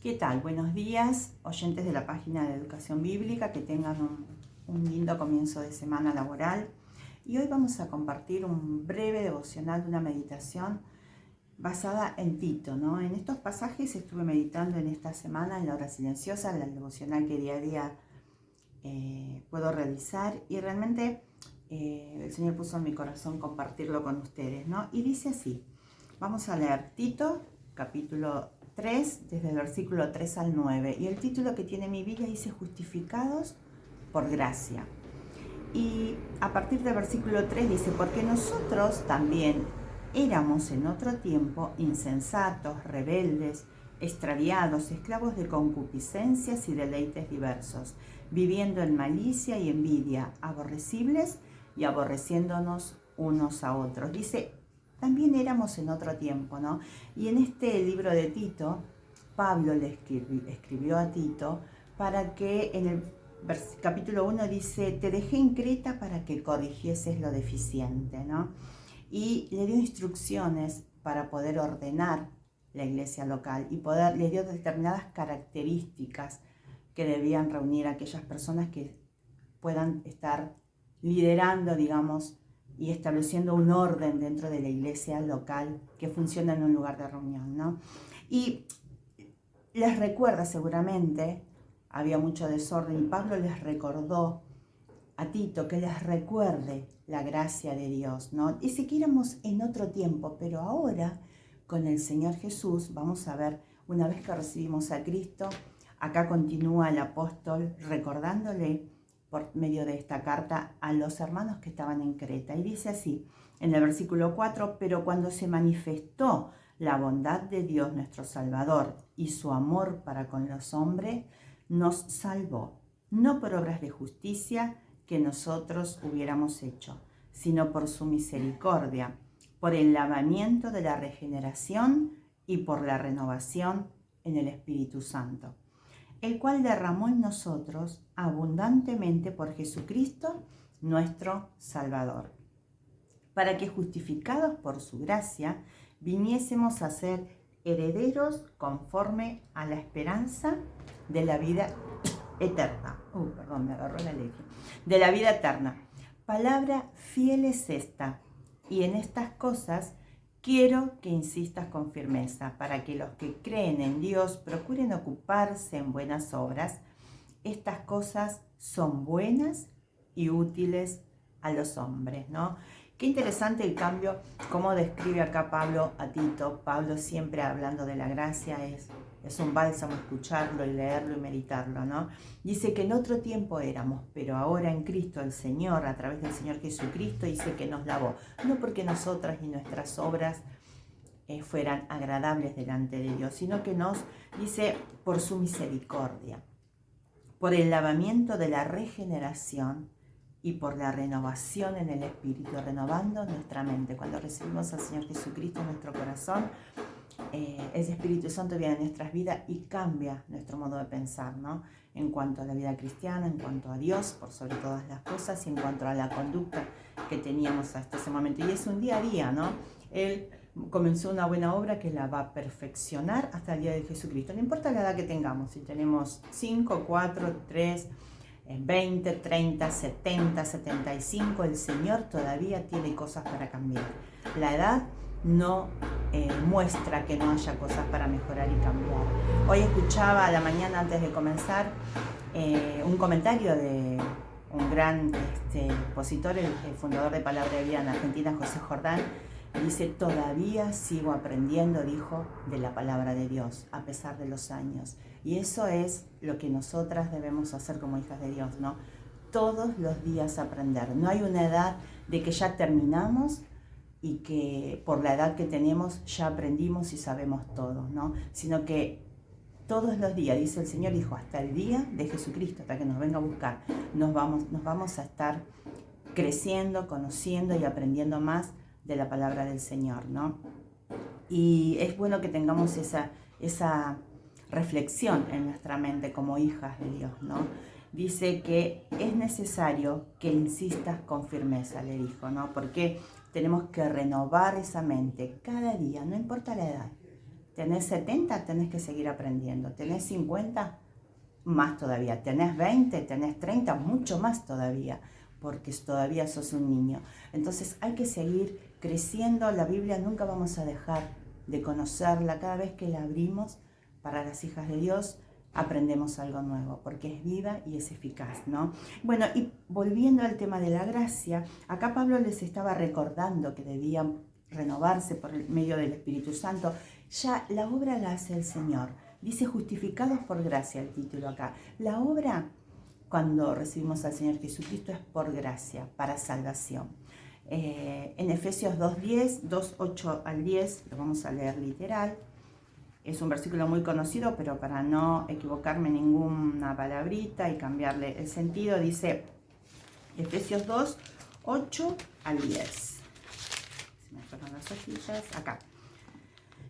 ¿Qué tal? Buenos días, oyentes de la página de Educación Bíblica, que tengan un lindo comienzo de semana laboral. Y hoy vamos a compartir un breve devocional de una meditación basada en Tito, ¿no? En estos pasajes estuve meditando en esta semana en la hora silenciosa, el devocional que día a día puedo realizar, y realmente el Señor puso en mi corazón compartirlo con ustedes, ¿no? Y dice así, vamos a leer Tito, capítulo 3, desde el versículo 3 al 9, y el título que tiene mi Biblia dice Justificados por gracia. Y a partir del versículo 3 dice, porque nosotros también éramos en otro tiempo insensatos, rebeldes, extraviados, esclavos de concupiscencias y deleites diversos, viviendo en malicia y envidia, aborrecibles y aborreciéndonos unos a otros. Dice, también éramos en otro tiempo, ¿no? Y en este libro de Tito, Pablo le escribió a Tito para que en el capítulo 1 dice, te dejé en Creta para que corrigieses lo deficiente, ¿no? Y le dio instrucciones para poder ordenar la iglesia local y le dio determinadas características que debían reunir a aquellas personas que puedan estar liderando, digamos, y estableciendo un orden dentro de la iglesia local que funciona en un lugar de reunión, ¿no? Y les recuerda seguramente, había mucho desorden, y Pablo les recordó a Tito que les recuerde la gracia de Dios, ¿no? Y si quieramos en otro tiempo, pero ahora con el Señor Jesús, vamos a ver, una vez que recibimos a Cristo, acá continúa el apóstol recordándole por medio de esta carta a los hermanos que estaban en Creta. Y dice así, en el versículo 4, pero cuando se manifestó la bondad de Dios nuestro Salvador y su amor para con los hombres, nos salvó, no por obras de justicia que nosotros hubiéramos hecho, sino por su misericordia, por el lavamiento de la regeneración y por la renovación en el Espíritu Santo, el cual derramó en nosotros abundantemente por Jesucristo, nuestro Salvador, para que justificados por su gracia, viniésemos a ser herederos conforme a la esperanza de la vida eterna. Me agarró la alergia. De la vida eterna. Palabra fiel es esta, y en estas cosas quiero que insistas con firmeza, para que los que creen en Dios procuren ocuparse en buenas obras. Estas cosas son buenas y útiles a los hombres, ¿no? Qué interesante el cambio, cómo describe acá Pablo a Tito. Pablo siempre hablando de la gracia, es un bálsamo escucharlo y leerlo y meditarlo, ¿no? Dice que en otro tiempo éramos, pero ahora en Cristo el Señor, a través del Señor Jesucristo, dice que nos lavó. No porque nosotras ni nuestras obras fueran agradables delante de Dios, sino que nos dice por su misericordia, por el lavamiento de la regeneración y por la renovación en el Espíritu, renovando nuestra mente. Cuando recibimos al Señor Jesucristo en nuestro corazón, ese Espíritu Santo viene a nuestras vidas y cambia nuestro modo de pensar, ¿no? En cuanto a la vida cristiana, en cuanto a Dios, por sobre todas las cosas, y en cuanto a la conducta que teníamos hasta ese momento. Y es un día a día, ¿no? Él comenzó una buena obra que la va a perfeccionar hasta el día de Jesucristo. No importa la edad que tengamos, si tenemos 5, 4, 3, 20, 30, 70, 75, el Señor todavía tiene cosas para cambiar. La edad no muestra que no haya cosas para mejorar y cambiar. Hoy escuchaba a la mañana antes de comenzar un comentario de un gran expositor, el fundador de Palabra de Vida en Argentina, José Jordán. Dice, todavía sigo aprendiendo, dijo, de la palabra de Dios, a pesar de los años. Y eso es lo que nosotras debemos hacer como hijas de Dios, ¿no? Todos los días aprender. No hay una edad de que ya terminamos y que por la edad que tenemos ya aprendimos y sabemos todo, ¿no? Sino que todos los días, dice el Señor, dijo, hasta el día de Jesucristo, hasta que nos venga a buscar, nos vamos a estar creciendo, conociendo y aprendiendo más de la palabra del Señor, ¿no? Y es bueno que tengamos esa reflexión en nuestra mente como hijas de Dios, ¿no? Dice que es necesario que insistas con firmeza, le dijo, ¿no? Porque tenemos que renovar esa mente cada día, no importa la edad. tenés 70, tenés que seguir aprendiendo. Tenés 50, más todavía. Tenés 20, tenés 30, mucho más todavía, porque todavía sos un niño. Entonces hay que seguir creciendo. La Biblia nunca vamos a dejar de conocerla. Cada vez que la abrimos para las hijas de Dios, aprendemos algo nuevo, porque es viva y es eficaz, ¿no? Bueno, y volviendo al tema de la gracia, acá Pablo les estaba recordando que debían renovarse por el medio del Espíritu Santo. Ya la obra la hace el Señor. Dice justificados por gracia el título acá. La obra, cuando recibimos al Señor Jesucristo, es por gracia, para salvación. En Efesios 2:10, 2:8 al 10, lo vamos a leer literal. Es un versículo muy conocido, pero para no equivocarme ninguna palabrita y cambiarle el sentido, dice Efesios 2:8 al 10. Se me fueron las hojillas. Acá.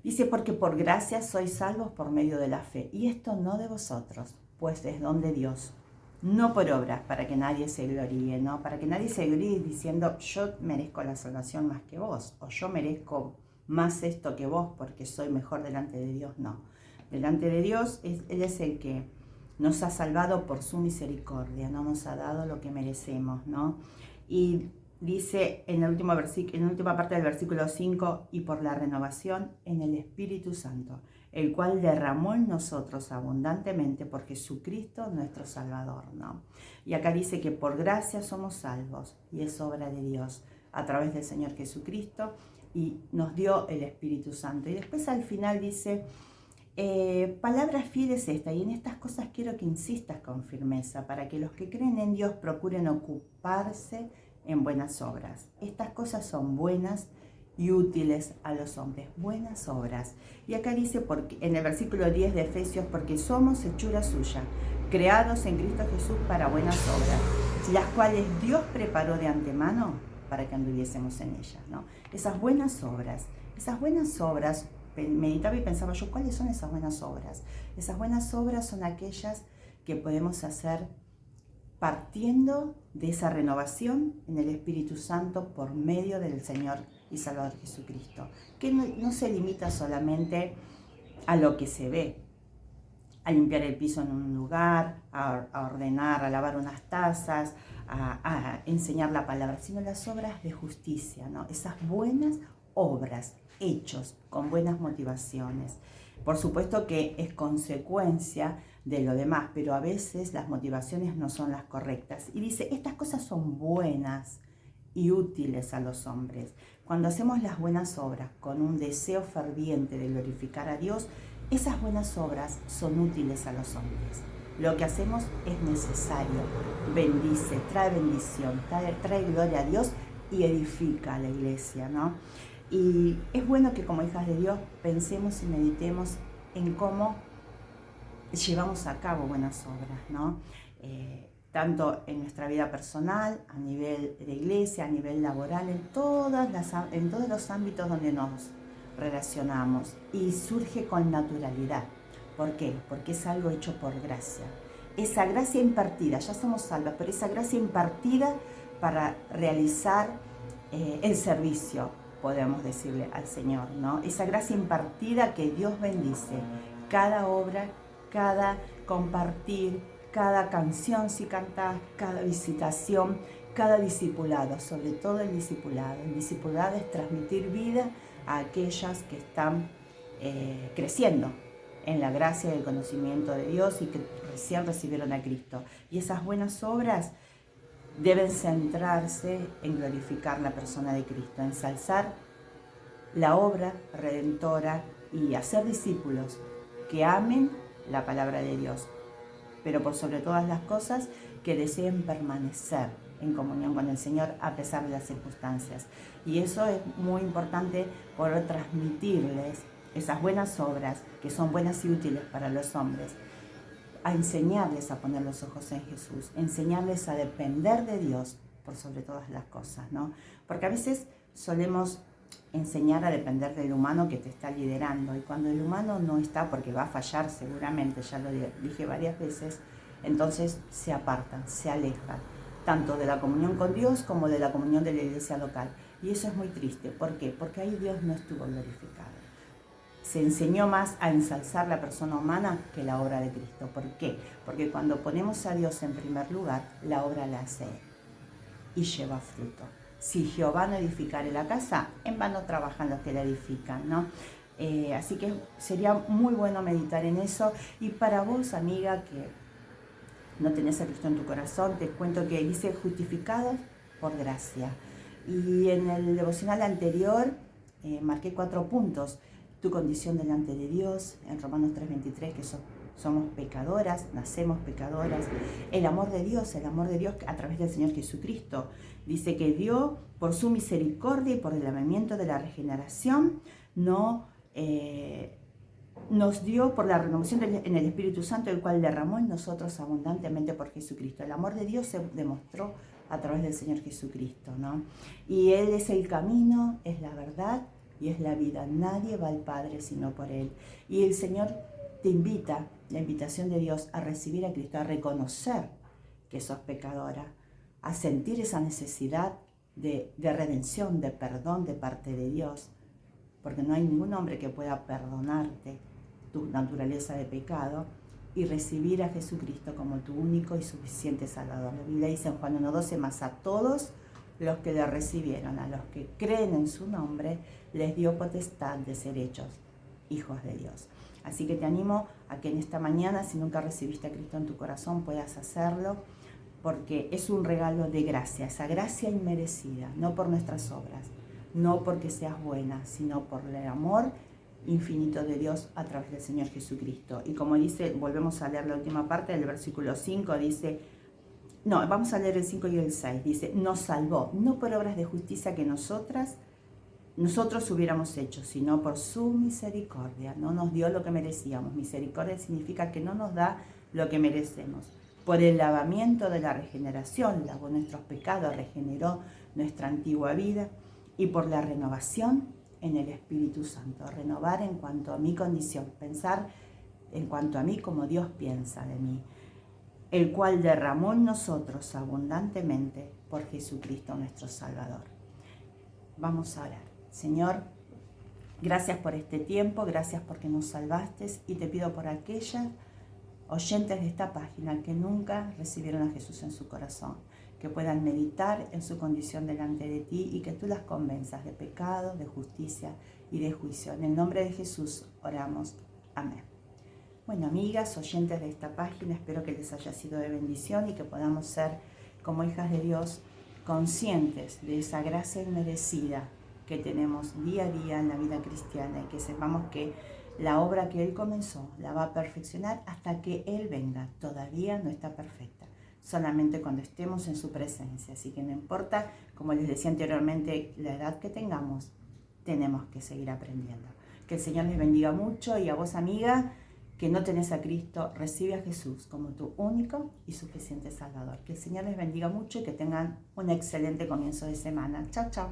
Dice, porque por gracia sois salvos por medio de la fe, y esto no de vosotros, pues es don de Dios, no por obras, para que nadie se gloríe, ¿no? Para que nadie se gloríe diciendo, yo merezco la salvación más que vos, o yo merezco más esto que vos porque soy mejor delante de Dios. No, delante de Dios Él es el que nos ha salvado por su misericordia, no nos ha dado lo que merecemos, ¿no? Y dice en la última parte del versículo 5, y por la renovación en el Espíritu Santo, el cual derramó en nosotros abundantemente por Jesucristo nuestro Salvador, ¿no? Y acá dice que por gracia somos salvos, y es obra de Dios a través del Señor Jesucristo, y nos dio el Espíritu Santo. Y después al final dice, palabra fiel es esta, y en estas cosas quiero que insistas con firmeza, para que los que creen en Dios procuren ocuparse en buenas obras. Estas cosas son buenas y útiles a los hombres, buenas obras. Y acá dice, porque, en el versículo 10 de Efesios, porque somos hechura suya, creados en Cristo Jesús para buenas obras, las cuales Dios preparó de antemano para que anduviésemos en ellas, ¿no? Esas buenas obras, meditaba y pensaba yo, ¿cuáles son esas buenas obras? Esas buenas obras son aquellas que podemos hacer partiendo de esa renovación en el Espíritu Santo por medio del Señor y Salvador Jesucristo, que no se limita solamente a lo que se ve, a limpiar el piso en un lugar, a ordenar, a lavar unas tazas, a enseñar la palabra, sino las obras de justicia, ¿no? Esas buenas obras, hechos con buenas motivaciones. Por supuesto que es consecuencia de lo demás, pero a veces las motivaciones no son las correctas. Y dice, estas cosas son buenas y útiles a los hombres. Cuando hacemos las buenas obras con un deseo ferviente de glorificar a Dios, esas buenas obras son útiles a los hombres. Lo que hacemos es necesario, bendice, trae bendición, trae gloria a Dios y edifica a la iglesia, ¿no? Y es bueno que como hijas de Dios pensemos y meditemos en cómo llevamos a cabo buenas obras, ¿no? Tanto en nuestra vida personal, a nivel de iglesia, a nivel laboral, en todos los ámbitos donde nos relacionamos, y surge con naturalidad. ¿Por qué? Porque es algo hecho por gracia. Esa gracia impartida, ya somos salvas, pero esa gracia impartida para realizar el servicio, podemos decirle al Señor, ¿no? Esa gracia impartida que Dios bendice, cada obra, cada compartir, cada canción si cantás, cada visitación, cada discipulado, sobre todo el discipulado. El discipulado es transmitir vida a aquellas que están creciendo en la gracia y el conocimiento de Dios y que recién recibieron a Cristo. Y esas buenas obras deben centrarse en glorificar la persona de Cristo, ensalzar la obra redentora y hacer discípulos que amen la palabra de Dios, pero por sobre todas las cosas que deseen permanecer en comunión con el Señor a pesar de las circunstancias. Y eso es muy importante, poder transmitirles esas buenas obras que son buenas y útiles para los hombres, a enseñarles a poner los ojos en Jesús, enseñarles a depender de Dios por sobre todas las cosas, ¿no? Porque a veces solemos enseñar a depender del humano que te está liderando, y cuando el humano no está, porque va a fallar seguramente, ya lo dije varias veces, entonces se apartan, se alejan, tanto de la comunión con Dios como de la comunión de la iglesia local. Y eso es muy triste. ¿Por qué? Porque ahí Dios no estuvo glorificado. se enseñó más a ensalzar la persona humana que la obra de Cristo. ¿Por qué? Porque cuando ponemos a Dios en primer lugar, la obra la hace Él y lleva fruto. Si Jehová no edificare la casa, en vano trabajan los que la edifican, ¿no? Así que sería muy bueno meditar en eso. Y para vos, amiga, que no tenés a Cristo en tu corazón, te cuento que dice justificados por gracia. Y en el devocional anterior marqué 4 puntos. Tu condición delante de Dios, en Romanos 3:23, que somos pecadoras, nacemos pecadoras. El amor de Dios a través del Señor Jesucristo. Dice que dio por su misericordia y por el lavamiento de la regeneración, nos dio por la renovación en el Espíritu Santo, el cual derramó en nosotros abundantemente por Jesucristo. El amor de Dios se demostró a través del Señor Jesucristo, ¿no? Y Él es el camino, es la verdad y es la vida. Nadie va al Padre sino por Él. Y el Señor te invita, la invitación de Dios, a recibir a Cristo, a reconocer que sos pecadora, a sentir esa necesidad de redención, de perdón de parte de Dios, porque no hay ningún hombre que pueda perdonarte tu naturaleza de pecado, y recibir a Jesucristo como tu único y suficiente Salvador. La Biblia dice en Juan 1:12, mas a todos los que le recibieron, a los que creen en su nombre, les dio potestad de ser hechos hijos de Dios. Así que te animo a que en esta mañana, si nunca recibiste a Cristo en tu corazón, puedas hacerlo, porque es un regalo de gracia, esa gracia inmerecida, no por nuestras obras, no porque seas buena, sino por el amor infinito de Dios a través del Señor Jesucristo. Y como dice, volvemos a leer la última parte del versículo 5, dice, no, vamos a leer el 5 y el 6, dice, nos salvó, no por obras de justicia que nosotros hubiéramos hecho, sino por su misericordia. No nos dio lo que merecíamos. Misericordia significa que no nos da lo que merecemos. Por el lavamiento de la regeneración, lavó nuestros pecados, regeneró nuestra antigua vida, y por la renovación en el Espíritu Santo. Renovar en cuanto a mi condición, pensar en cuanto a mí como Dios piensa de mí, el cual derramó en nosotros abundantemente por Jesucristo nuestro Salvador. Vamos a orar. Señor, gracias por este tiempo, gracias porque nos salvaste, y te pido por aquellas oyentes de esta página que nunca recibieron a Jesús en su corazón, que puedan meditar en su condición delante de ti y que tú las convenzas de pecado, de justicia y de juicio. En el nombre de Jesús oramos. Amén. Bueno, amigas, oyentes de esta página, espero que les haya sido de bendición y que podamos ser, como hijas de Dios, conscientes de esa gracia inmerecida que tenemos día a día en la vida cristiana, y que sepamos que la obra que Él comenzó la va a perfeccionar hasta que Él venga. Todavía no está perfecta, solamente cuando estemos en su presencia. Así que no importa, como les decía anteriormente, la edad que tengamos, tenemos que seguir aprendiendo. Que el Señor les bendiga mucho, y a vos, amiga, que no tenés a Cristo, recibe a Jesús como tu único y suficiente Salvador. Que el Señor les bendiga mucho y que tengan un excelente comienzo de semana. Chao, chao.